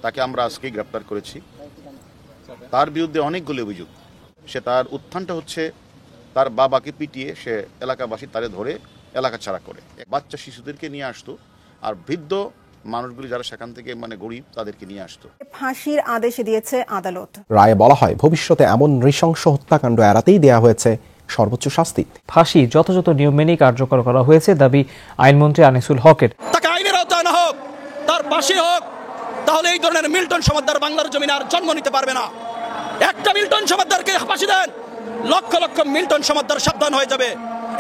তাকে আমরা আজকেই গ্রেপ্তার করেছি। তার বিরুদ্ধে অনেকগুলো অভিযোগ। সে তার উত্থানটা হচ্ছে তার বাবাকে পিটিয়ে সে এলাকাবাসী তারে ধরে এলাকা ছাড়া করে বাচ্চা শিশুদেরকে নিয়ে আসতো, আর বৃদ্ধ মানুষগুলি যারা সেখান থেকে গরিব তাদেরকে নিয়ে আসতো। ফাঁসির আদেশ দিয়েছে আদালত। রায়ে বলা হয় ভবিষ্যতে এমন নৃশংস হত্যাকাণ্ড এড়াতেই দেয়া হয়েছে সর্বোচ্চ শাস্তি। ফাঁসি যথাযথ নিয়ম মেনেই কার্যকর করা হয়েছে দাবি আইনমন্ত্রী আনিসুল হকের। তাকে আইনের আওতায় আনা হোক, তার ফাঁসি হোক, তাহলে এই ধরনের মিল্টন সমাদ্দার বাংলার জমিনে আর জন্ম নিতে পারবে না। একটা মিল্টন সমাদ্দারকে ফাঁসি দেন, লক্ষ লক্ষ মিল্টন সমাদ্দার সাবধান হয়ে যাবে।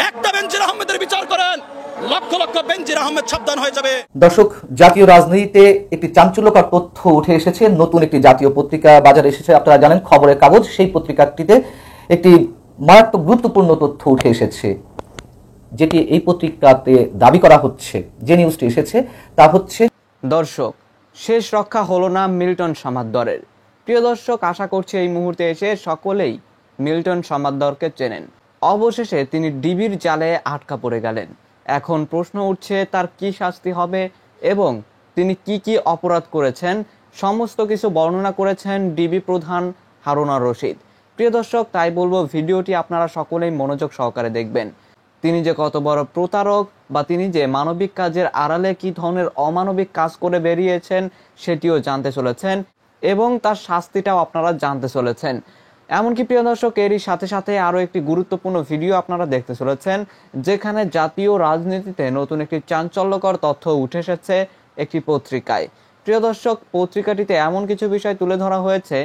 একটা বেনজির আহমেদের বিচার করেন, লক্ষ লক্ষ বেনজির আহমেদ সাবধান হয়ে যাবে। দর্শক, জাতীয় রাজনীতিতে একটি চাঞ্চল্যকর তথ্য উঠে এসেছে। নতুন একটি জাতীয় পত্রিকা বাজারে এসেছে, আপনারা জানেন, খবরের কাগজ। সেই পত্রিকাটিতে একটি মারাত্মক গুরুত্বপূর্ণ তথ্য উঠে এসেছে, যেটি এই পত্রিকাতে দাবি করা হচ্ছে। যে নিউজটি এসেছে তা হচ্ছে, দর্শক, শেষ রক্ষা হলো না মিল্টন সমাদ্দারের। প্রিয় দর্শক, আশা করছি এই মুহূর্তে এসে সকলেই মিল্টন সমাদ্দারকে চেনেন। অবশেষে তিনি ডিবির জালে আটকা পড়ে গেলেন। এখন প্রশ্ন উঠছে তার কি শাস্তি হবে এবং তিনি কি কি অপরাধ করেছেন, সমস্ত কিছু বর্ণনা করেছেন ডিবি প্রধান হারুন আর রশিদ। প্রিয় দর্শক, তাই বলবো ভিডিওটি আপনারা সকলেই মনোযোগ সহকারে দেখবেন। তিনি যে কত বড় প্রতারক বা তিনি যে মানবিক কাজের আড়ালে কি ধরনের অমানবিক কাজ করে বেরিয়েছেন সেটিও জানতে চলেছেন এবং তার শাস্তিটাও আপনারা জানতে চলেছেন। এমনকি প্রিয় দর্শক, এরই সাথে সাথে আরও একটি গুরুত্বপূর্ণ ভিডিও আপনারা দেখতে চলেছেন, যেখানে জাতীয় রাজনীতিতে নতুন একটি চাঞ্চল্যকর তথ্য উঠে এসেছে একটি পত্রিকায়। প্রিয় দর্শক, পত্রিকাটিতে এমন কিছু বিষয় তুলে ধরা হয়েছে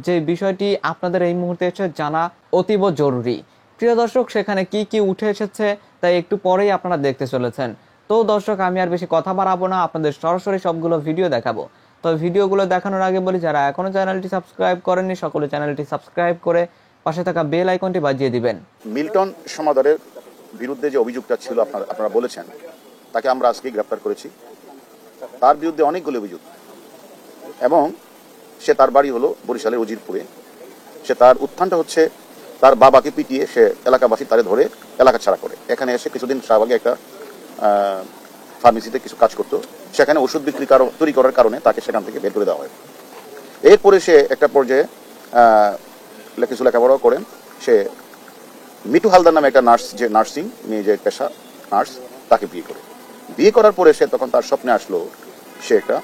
যে বিষয়টি আপনাদের এই মুহূর্তে এসে জানা অতীব জরুরি। প্রিয় দর্শক, সেখানে কি কি উঠে এসেছে তাই একটু পরেই আপনারা দেখতে চলেছেন। তো দর্শক, আমি আর বেশি কথা বাড়াবো না, আপনাদের সরাসরি সবগুলো ভিডিও দেখাবো। তবে ভিডিওগুলো দেখানোর আগে বলি, যারা এখনো চ্যানেলটি সাবস্ক্রাইব করেননি সকলে চ্যানেলটি সাবস্ক্রাইব করে পাশে থাকা বেল আইকনটি বাজিয়ে দিবেন। মিল্টন সমাদ্দারের বিরুদ্ধে যে অভিযোগটা ছিল আপনারা বলেছেন, তাকে আমরা আজকেই গ্রেপ্তার করেছি। তার বিরুদ্ধে অনেকগুলো অভিযোগ এবং সে তার বাড়ি হলো বরিশালের উজিরপুরে। সে তার উত্থানটা হচ্ছে তার বাবাকে পিটিয়ে সে এলাকাবাসী তারে ধরে এলাকা ছাড়া করে। এখানে এসে কিছুদিন শাহবাগে একটা ফার্মেসিতে কিছু কাজ করতো, সেখানে ওষুধ বিক্রি তৈরি করার কারণে তাকে সেখান থেকে বের করে দেওয়া হয়। এরপরে সে একটা পর্যায়ে কিছু লেখাপড়াও করেন। সে মিটু হালদার নামে একটা নার্স, যে নার্সিং নিয়ে যে পেশা নার্স, তাকে বিয়ে করে। বিয়ে করার পরে সে তখন তার স্বপ্নে আসলো সে একটা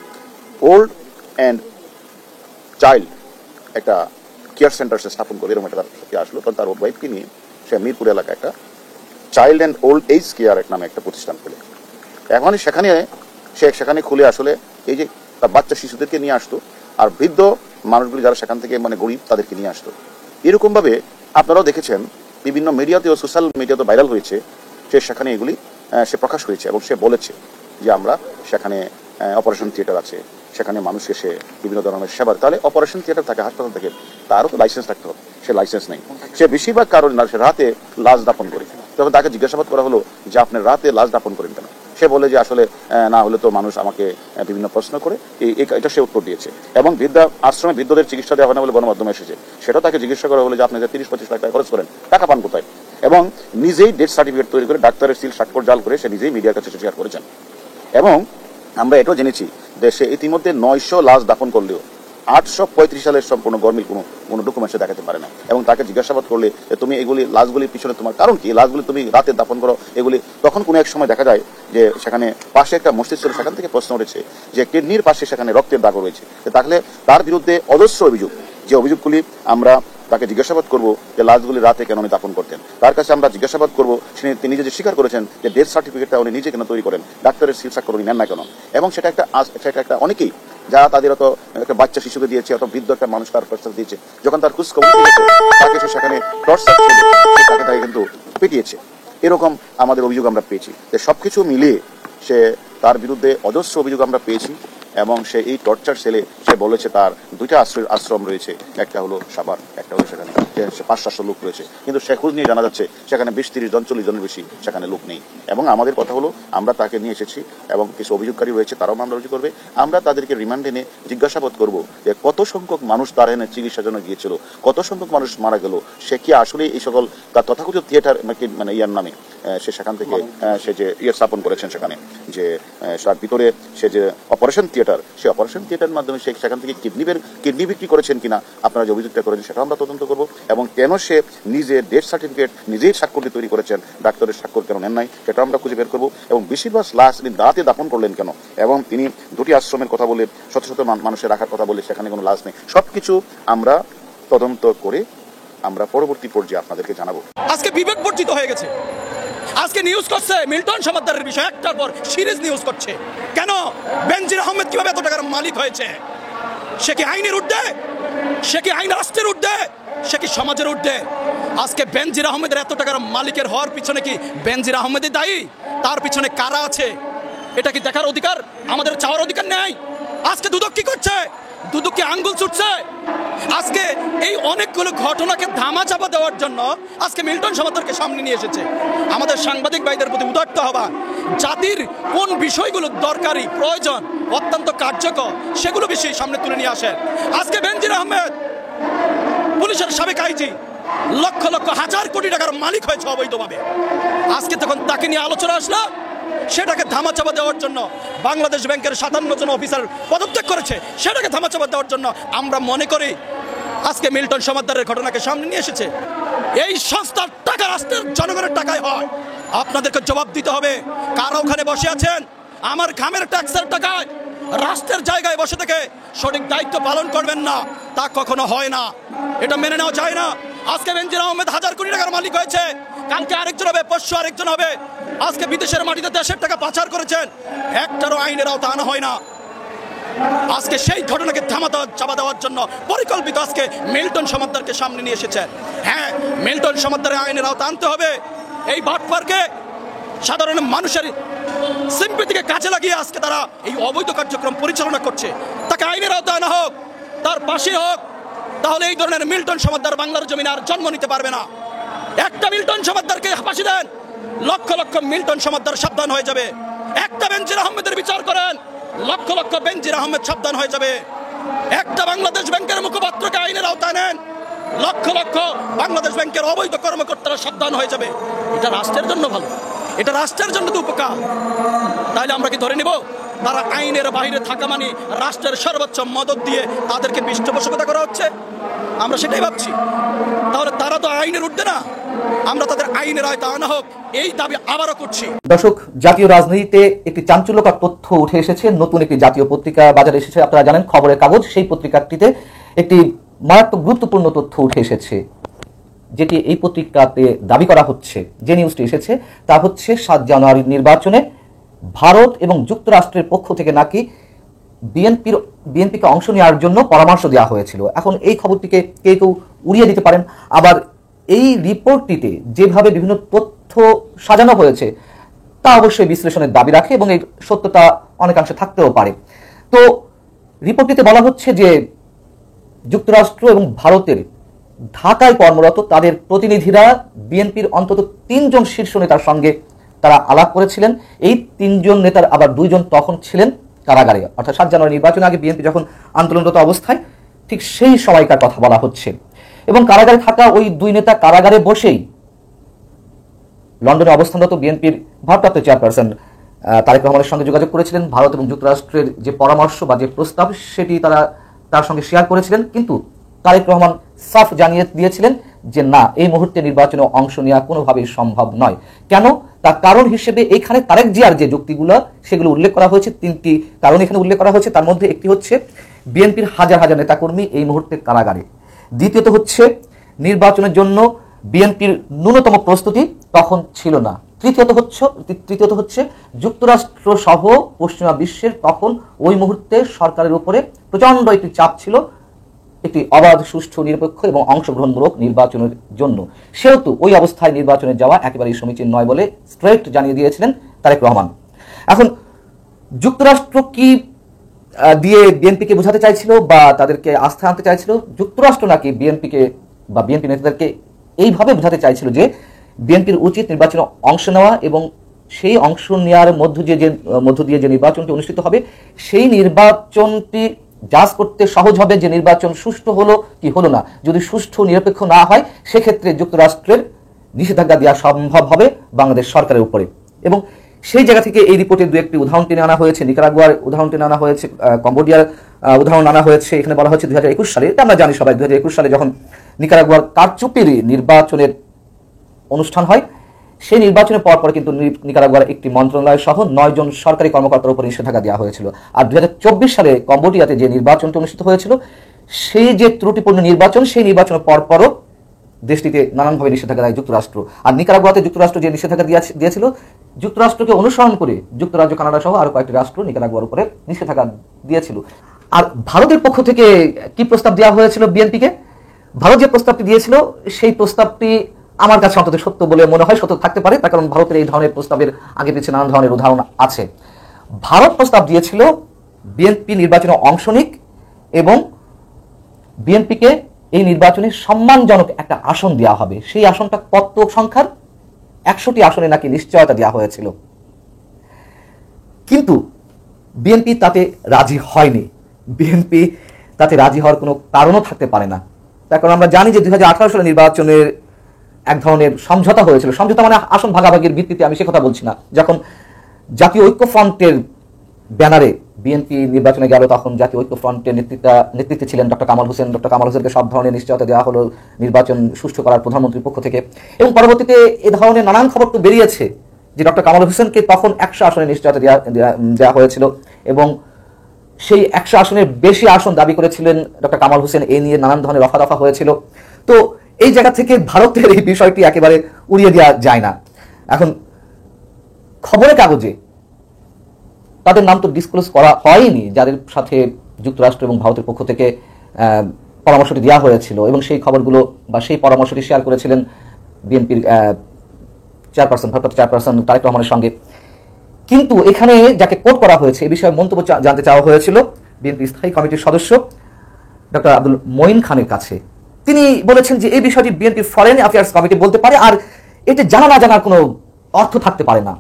ওল্ড অ্যান্ড চাইল্ড একটা কেয়ার সেন্টার সে স্থাপন করে, এরকম একটা তার সাথে আসলো। তখন তার ওয়াইফকে নিয়ে সে মিরপুর এলাকায় একটা child and old age care নামে একটা প্রতিষ্ঠান খুলে। এখন সেখানে খুলে আসলে এই যে তার বাচ্চা শিশুদেরকে নিয়ে আসতো, আর বৃদ্ধ মানুষগুলি যারা সেখান থেকে গরিব তাদেরকে নিয়ে আসতো। এরকম ভাবে আপনারাও দেখেছেন বিভিন্ন মিডিয়াতেও, সোশ্যাল মিডিয়াতে ভাইরাল হয়েছে। সেখানে এগুলি সে প্রকাশ করেছে এবং সে বলেছে যে আমরা সেখানে অপারেশন থিয়েটার আছে, সেখানে মানুষ এসে বিভিন্ন ধরনের সেবা। তাহলে অপারেশন থিয়েটার থাকে, হাসপাতাল থাকে, তারও তো লাইসেন্স থাকতে হবে। সে লাইসেন্স নেই। সে বেশিরভাগ কারণে সে রাতে লাশ দাপন করে। তখন তাকে জিজ্ঞাসাবাদ করা হলো যে আপনি রাতে লাশ দাপন করেন কেন? সে বলে যে আসলে না হলে তো মানুষ আমাকে বিভিন্ন প্রশ্ন করে, এটা সে উত্তর দিয়েছে। এবং আশ্রমে বৃদ্ধদের চিকিৎসা দেওয়া হয় না বলে গণমাধ্যমে এসেছে, সেটাও তাকে জিজ্ঞাসা করা হলো যে আপনি 30-25 লাখ টাকা খরচ করেন, টাকা পান কোথায়? এবং নিজেই ডেথ সার্টিফিকেট তৈরি করে ডাক্তারের সিল স্বাক্ষর জাল করে সে নিজেই মিডিয়ার কাছে শেয়ার করেছেন। এবং আমরা এটাও জেনেছি যে সে ইতিমধ্যে 900 লাশ দাপন করলেও 835 সালের সম্পূর্ণ গরমিল কোনো ডকুমেন্টসে দেখাতে পারে না। এবং তাকে জিজ্ঞাসাবাদ করলে তুমি এগুলি লাশগুলির পিছনে তোমার কারণ কি, লাশগুলি তুমি রাতে দাপন করো এগুলি, তখন কোনো এক সময় দেখা যায় যে সেখানে পাশে একটা মসজিদ ছিল, সেখান থেকে প্রশ্ন উঠেছে যে কিডনির পাশে সেখানে রক্তের দাগ রয়েছে। তাহলে তার বিরুদ্ধে অজস্র অভিযোগ, যে অভিযোগগুলি আমরা তাকে জিজ্ঞাসাবাদ করবো যে লাশগুলি রাতে কেন উনি দাপন করতেন। তার কাছে আমরা জিজ্ঞাসাবাদ করবো তিনি নিজে স্বীকার করেছেন যে ডেথ সার্টিফিকেটটা উনি নিজে কেন তৈরি করেন, ডাক্তারের সিল স্বাক্ষর উনি নেন না কেন। এবং সেটা একটা অনেকেই যারা তাদের অত একটা বাচ্চা শিশুকে দিয়েছে, অত বৃদ্ধ একটা মানুষ তার প্রস্তাব দিয়েছে, যখন তার খোঁজ খবর তাকে সে সেখানে তাকে কিন্তু পিটিয়েছে। এরকম আমাদের অভিযোগ আমরা পেয়েছি। সবকিছু মিলিয়ে তার বিরুদ্ধে অজস্র অভিযোগ আমরা পেয়েছি। এবং সে এই টর্চার সেলে সে বলেছে তার 2টা আশ্রম রয়েছে, একটা হলো সাভার, একটা হলো সেখানে 500-700 লোক রয়েছে। কিন্তু সে খোঁজ নিয়ে জানা যাচ্ছে সেখানে 20-30 জন 40 জনের বেশি সেখানে লোক নেই। এবং আমাদের কথা হলো আমরা তাকে নিয়ে এসেছি এবং কিছু অভিযোগকারী রয়েছে, তারাও মামলা রুজু করবে। আমরা তাদেরকে রিমান্ডে নিয়ে জিজ্ঞাসাবাদ করবো যে কত সংখ্যক মানুষ তার এনে চিকিৎসার জন্য গিয়েছিল, কত সংখ্যক মানুষ মারা গেল, সে কি আসলে এই সকল তার তথাকথিত থিয়েটার ইয়ার নামে সে সেখান থেকে সে যে স্থাপন করেছেন, সেখানে যে তার ভিতরে সে যে অপারেশন থিয়েটার থিয়েটার, সেই অপারেশন থিয়েটারের মাধ্যমে সেখান থেকে কিডনি বিক্রি করেছেন কিনা আপনারা যে অভিযোগটা করেছেন সেটা আমরা তদন্ত করব, এবং কেন সে নিজের ডেথ সার্টিফিকেট নিজের স্বাক্ষর দিয়ে তৈরি করেছেন, ডাক্তারের স্বাক্ষর কেন নেন নাই সেটা আমরা খুঁজে বের করবো, এবং বেশিরভাগ লাশ তিনি দাঁতে দাফন করলেন কেন, এবং তিনি দুটি আশ্রমের কথা বলে শত শত মানুষের রাখার কথা বলে সেখানে কোনো লাশ নেই, সবকিছু আমরা তদন্ত করে আমরা পরবর্তী পর্যায়ে আপনাদেরকে জানাবো। আজকে বিবেক বর্জিত হয়ে গেছে। আজকে নিউজ করছে মিল্টন সমাদ্দারের বিষয়, একটার পর সিরিজ নিউজ করছে। কেন? বেনজির আহমেদ কিভাবে এত টাকার মালিক হয়েছে? সে কি আইনের ঊর্ধ্বে? সে কি আইন রাষ্ট্রের ঊর্ধ্বে? সে কি সমাজের ঊর্ধ্বে? আজকে বেনজির আহমেদের এত টাকার মালিকের হওয়ার পিছনে কি বেনজির আহমেদই দায়ী? তার পিছনে কারা আছে এটা কি দেখার অধিকার আমাদের চাওয়ার অধিকার নেই? আজকে দুদক কি করছে? দুদক কি আঙ্গুল ছুটছে? আজকে এই অনেকগুলো ঘটনাকে ধামাচাপা দেওয়ার জন্য আজকে মিল্টন সমাদ্দারকে সামনে নিয়ে এসেছে। আমাদের সাংবাদিক ভাইদের প্রতি উদাত্ত হবা, জাতির কোন বিষয়গুলো দরকারি, প্রয়োজন, অত্যন্ত কার্যকর সেগুলো বিষয় সামনে তুলে নিয়ে আসেন। আজকে বেনজির আহমেদ পুলিশের সাবেক আইজি, লক্ষ লক্ষ হাজার কোটি টাকার মালিক হয়েছে অবৈধভাবে। আজকে তখন তাকে নিয়ে আলোচনা আসলো, সেটাকে ধামাচাপা দেওয়ার জন্য বাংলাদেশ ব্যাংকের 57 জন অফিসার পদত্যাগ করেছে, সেটাকে ধামাচাপা দেওয়ার জন্য আমরা মনে করি আজকে মিল্টন সমাদ্দারের ঘটনাকে সামনে নিয়ে এসেছে। এই সংস্থার টাকা রাষ্ট্রের জনগণের টাকায় হয়, আপনাদেরকে জবাব দিতে হবে। কারা ওখানে বসে আছেন আমার ঘামের ট্যাক্সের টাকায় রাষ্ট্রের জায়গায় বসে থেকে সঠিক দায়িত্ব পালন করবেন না, তা কখনো হয় না, এটা মেনে নেওয়া যায় না। আজকে বেনজির আহমেদ হাজার কোটি টাকার মালিক হয়েছে, কালকে আরেকজন হবে, পরশু আরেকজন হবে। আজকে বিদেশের মাটিতে দেশের টাকা পাচার করেছেন, একটারও আইনের আওতা আনা হয় না। আজকে সেই ঘটনাকে চাপা দেওয়ার জন্য পরিকল্পিত আজকে মিল্টন সমাদ্দারকে সামনে নিয়ে এসেছেন। হ্যাঁ, মিল্টন সমাদ্দারের আইনের আওতা আনতে হবে। এই বাটপারকে সাধারণ মানুষের সিম্পথিকে কাজে লাগিয়ে আজকে তারা এই অবৈধ কার্যক্রম পরিচালনা করছে, তাকে আইনের আওতা আনা হোক, তার পাশে হোক, তাহলে এই ধরনের মিল্টন সমাদ্দার বাংলার জমিনে আর জন্ম নিতে পারবে না। একটা মিল্টন সমাদ্দারকে ফাঁসি দেন, লক্ষ লক্ষ মিল্টন সমাদ্দার সাবধান হয়ে যাবে। একটা বেনজির আহমেদের বিচার করেন, লক্ষ লক্ষ বেনজির আহমেদ সাবধান হয়ে যাবে। একটা বাংলাদেশ ব্যাংকের মুখপাত্রকে আইনের আওতায় নেন, লক্ষ লক্ষ বাংলাদেশ ব্যাংকের অবৈধ কর্মকর্তারা সাবধান হয়ে যাবে। এটা রাষ্ট্রের জন্য ভালো, এটা রাষ্ট্রের জন্য তো উপকার। তাইলে আমরা কি ধরে নিব তারা আইনের বাইরে থাকা মানে রাষ্ট্রের সর্বোচ্চ মদত দিয়ে তাদেরকে পৃষ্ঠপোষকতা করা হচ্ছে? আমরা সেটাই ভাবছি। তাহলে তারা তো আইনের ঊর্ধ্বে না, আমরা তাদের আইনের আয়তা আনা হোক এই দাবি আবারও করছি। দর্শক, জাতীয় রাজনীতিতে একটি চাঞ্চল্যকর তথ্য উঠে এসেছে। নতুন একটি জাতীয় পত্রিকা বাজারে এসেছে, আপনারা জানেন, খবরের কাগজ। সেই পত্রিকাটিতে একটি মারাত্মক গুরুত্বপূর্ণ তথ্য উঠে এসেছে, যেটি এই পত্রিকাতে দাবি করা হচ্ছে। যে নিউজটি এসেছে তা হচ্ছে 7 জানুয়ারির নির্বাচনে ভারত এবং যুক্তরাষ্ট্রের পক্ষ থেকে নাকি বিএনপিকে অংশ নেওয়ার জন্য পরামর্শ দেওয়া হয়েছিল। এখন এই খবরটিকে কেউ উড়িয়ে দিতে পারেন, আবার এই রিপোর্টটিতে যেভাবে বিভিন্ন তথ্য সাজানো হয়েছে তা অবশ্যই বিশ্লেষণের দাবি রাখে এবং এই সত্যতা অনেকাংশে থাকতেও পারে। তো রিপোর্টটিতে বলা হচ্ছে যে যুক্তরাষ্ট্র এবং ভারতের ঢাকায় কর্মরত তাদের প্রতিনিধিরা বিএনপির অন্তত 3 জন শীর্ষ নেতার সঙ্গে তারা আলাপ করেছিলেন। এই 3 জন নেতার আবার 2 জন তখন ছিলেন কারাগারে, অর্থাৎ 7 জানুয়ারি নির্বাচনের আগে বিএনপি যখন আন্দোলনরত অবস্থায় ঠিক সেই সময়কার কথা বলা হচ্ছে। এবং কারাগারে থাকা ওই 2 নেতা কারাগারে বসেই লন্ডনে অবস্থানরত বিএনপির ভারপ্রাপ্ত চেয়ারপারসন তারেক রহমানের সঙ্গে যোগাযোগ করেছিলেন। ভারত এবং যুক্তরাষ্ট্রের যে পরামর্শ বা যে প্রস্তাব সেটি তারা তার সঙ্গে শেয়ার করেছিলেন, কিন্তু তারেক রহমান সাফ জানিয়ে দিয়েছিলেন যে না, এই মুহূর্তে নির্বাচনে অংশ নেওয়া কোনোভাবেই সম্ভব নয়। কেন? তার কারণ হিসেবে এখানে তারেক জিয়ার যে যুক্তিগুলো সেগুলো উল্লেখ করা হয়েছে। 3টি কারণ এখানে উল্লেখ করা হয়েছে, তার মধ্যে একটি হচ্ছে বিএনপির হাজার হাজার নেতাকর্মী এই মুহূর্তে কারাগারে। দ্বিতীয়ত হচ্ছে নির্বাচনের জন্য বিএনপির ন্যূনতম প্রস্তুতি তখন ছিল না। তৃতীয়ত হচ্ছে যুক্তরাষ্ট্র সহ পশ্চিমা বিশ্বের তখন ওই মুহূর্তে সরকারের উপরে প্রচন্ড একটি চাপ ছিল একটি অবাধ, সুষ্ঠু, নিরপেক্ষ এবং অংশগ্রহণমূলক নির্বাচনের জন্য। সেহেতু ওই অবস্থায় নির্বাচনে যাওয়া একেবারেই সমীচীন নয় বলে স্ট্রেট জানিয়ে দিয়েছিলেন তারেক রহমান। এখন যুক্তরাষ্ট্র কি দিয়ে বিএনপিকে বোঝাতে চাইছিল বা তাদেরকে আস্থা আনতে চাইছিল? যুক্তরাষ্ট্র নাকি বিএনপিকে বা বিএনপি নেতাদেরকে এইভাবে বোঝাতে চাইছিল যে বিএনপির উচিত নির্বাচনে অংশ নেওয়া এবং সেই অংশ নেওয়ার মধ্য দিয়ে যে নির্বাচনটি অনুষ্ঠিত হবে সেই নির্বাচনটি জাজ করতে সহজ হবে যে নির্বাচন সুষ্ঠু হলো কি হলো না। যদি সুষ্ঠু নিরপেক্ষ না হয় সেক্ষেত্রে যুক্তরাষ্ট্রের নিষেধাজ্ঞা দেওয়া সম্ভব হবে বাংলাদেশ সরকারের উপরে। এবং সেই জায়গা থেকে এই রিপোর্টে দু একটি উদাহরণ টেনে আনা হয়েছে, নিকারাগুয়ার উদাহরণ টেনে আনা হয়েছে, কম্বোডিয়ার উদাহরণ আনা হয়েছে। এখানে বলা হচ্ছে 2021 সালে, এটা আমরা জানি সবাই, 2021 সালে যখন নিকারাগুয়ার কারচুপির নির্বাচনের অনুষ্ঠান হয়, সেই নির্বাচনের পর কিন্তু নিকারাগুয়ার একটি মন্ত্রণালয় সহ 9 জন সরকারি কর্মকর্তার উপর নিষেধাজ্ঞা দেওয়া হয়েছিল। আর 2024 সালে কম্বোডিয়াতে যে নির্বাচনটি অনুষ্ঠিত হয়েছিল, সেই যে ত্রুটিপূর্ণ নির্বাচন, সেই নির্বাচনের পরপরও দেশটিতে নানানভাবে নিষেধাজ্ঞা দেয় যুক্তরাষ্ট্র। আর নিকারাগুয়াতে যুক্তরাষ্ট্র যে নিষেধাজ্ঞা দিয়েছিল, যুক্তরাষ্ট্রকে অনুসরণ করে যুক্তরাজ্য, কানাডা সহ আরো কয়েকটি রাষ্ট্র নিকারাগুয়ার উপরে নিষেধাজ্ঞা দিয়েছিল। আর ভারতের পক্ষ থেকে কি প্রস্তাব দেওয়া হয়েছিল বিএনপিকে? ভারত যে প্রস্তাবটি দিয়েছিল, সেই প্রস্তাবটি আমার কাছে অন্তত সত্য বলে মনে হয়, সত্য থাকতে পারে, তার কারণ ভারতের এই ধরনের প্রস্তাবের আগে পিছিয়ে নানান ধরনের উদাহরণ আছে। ভারত প্রস্তাব দিয়েছিল বিএনপি নির্বাচনে অংশ নিক এবং বিএনপিকে এই নির্বাচনে সম্মানজনক একটা আসন দেওয়া হবে। সেই আসনটা কত সংখ্যার? 100টি আসনে নাকি নিশ্চয়তা দেওয়া হয়েছিল। কিন্তু বিএনপি তাতে রাজি হয়নি। বিএনপি তাতে রাজি হওয়ার কোনো কারণও থাকতে পারে না, তার কারণ আমরা জানি যে 2018 সালে নির্বাচনের এক ধরনের সমঝোতা হয়েছিল। সমঝোতা মানে আসন ভাগাভাগির ভিত্তিতে, আমি সে কথা বলছি না। যখন জাতীয় ঐক্য ফ্রন্টের ব্যানারে বিএনপি নির্বাচনে গেল, তখন জাতীয় ঐক্য ফ্রন্টের নেতৃত্বে ছিলেন ডক্টর কামাল হোসেন। ডক্টর কামাল হোসেনকে সব ধরনের নিশ্চয়তা দেওয়া হলো নির্বাচন সুষ্ঠু করার প্রধানমন্ত্রীর পক্ষ থেকে। এবং পরবর্তীতে এ ধরনের নানান খবর তো বেরিয়েছে যে ডক্টর কামাল হোসেনকে তখন 100 আসনে নিশ্চয়তা দেওয়া হয়েছিল এবং সেই 100 আসনের বেশি আসন দাবি করেছিলেন ডক্টর কামাল হোসেন। এই নিয়ে নানান ধরনের রফাদফা হয়েছিল। তো এই জায়গা থেকে ভারতের এই বিষয়টি একেবারে উড়িয়ে দেওয়া যায় না। এখন খবরের কাগজে তাদের নাম তো ডিসক্লোজ করা হয়নি, যাদের সাথে যুক্তরাষ্ট্র এবং ভারতের পক্ষ থেকে পরামর্শটি দেওয়া হয়েছিল, এবং সেই খবরগুলো বা সেই পরামর্শটি শেয়ার করেছিলেন বিএনপির ভারপ্রাপ্ত চেয়ারপারসন তারেক রহমানের সঙ্গে। কিন্তু এখানে যাকে কোট করা হয়েছে, এই বিষয়ে মন্তব্য জানতে চাওয়া হয়েছিল বিএনপি স্থায়ী কমিটির সদস্য ডক্টর আব্দুল মঈন খানের কাছে। তিনি বলেছেন যে এই বিষয়টি বিএনপি ফরেন অ্যাফেয়ার্স কমিটি বলতে পারে, আর এটি জানা না জানার কোনো অর্থ থাকতে পারে না।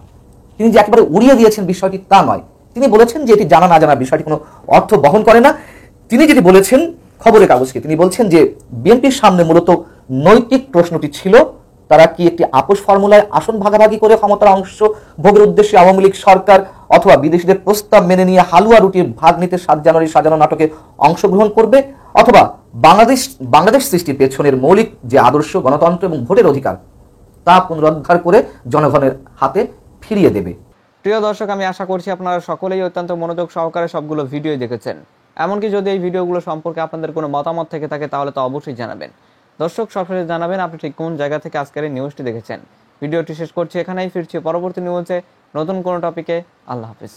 তিনি যে একেবারে উড়িয়ে দিয়েছেন বিষয়টি তা নয়, তিনি বলেছেন যে এটি জানা না জানার বিষয়টি কোনো অর্থ বহন করে না। তিনি যেটি বলেছেন খবরের কাগজকে, তিনি বলছেন যে বিএনপির সামনে মূলত নৈতিক প্রশ্নটি ছিল, তারা কি একটি আপোষ ফর্মুলায় আসন ভাগাভাগি করে ক্ষমতার অংশ ভোগের উদ্দেশ্যে আওয়ামী লীগ সরকার অথবা বিদেশিদের প্রস্তাব মেনে নিয়ে হালুয়া রুটির ভাগ নিতে 7 জানুয়ারি সাজানো নাটকে অংশগ্রহণ করবে, অথবা বাংলাদেশ সৃষ্টির পেছনের মৌলিক যে আদর্শ, গণতন্ত্র এবং ভোটের অধিকার, তা পুনরুদ্ধার করে জনগণের হাতে ফিরিয়ে দেবে। প্রিয় দর্শক, আমি আশা করছি আপনারা সকলেই অত্যন্ত মনোযোগ সহকারে সবগুলো ভিডিও দেখেছেন। এমনকি যদি এই ভিডিওগুলো সম্পর্কে আপনাদের কোনো মতামত থেকে থাকে তাহলে তো অবশ্যই জানাবেন। দর্শক, সবশেষে জানাবেন আপনি ঠিক কোন জায়গা থেকে আজকের এই নিউজটি দেখেছেন। ভিডিওটি শেষ করছি এখানেই, ফিরছি পরবর্তী নিউজে নতুন কোনো টপিকে। আল্লাহ হাফিজ।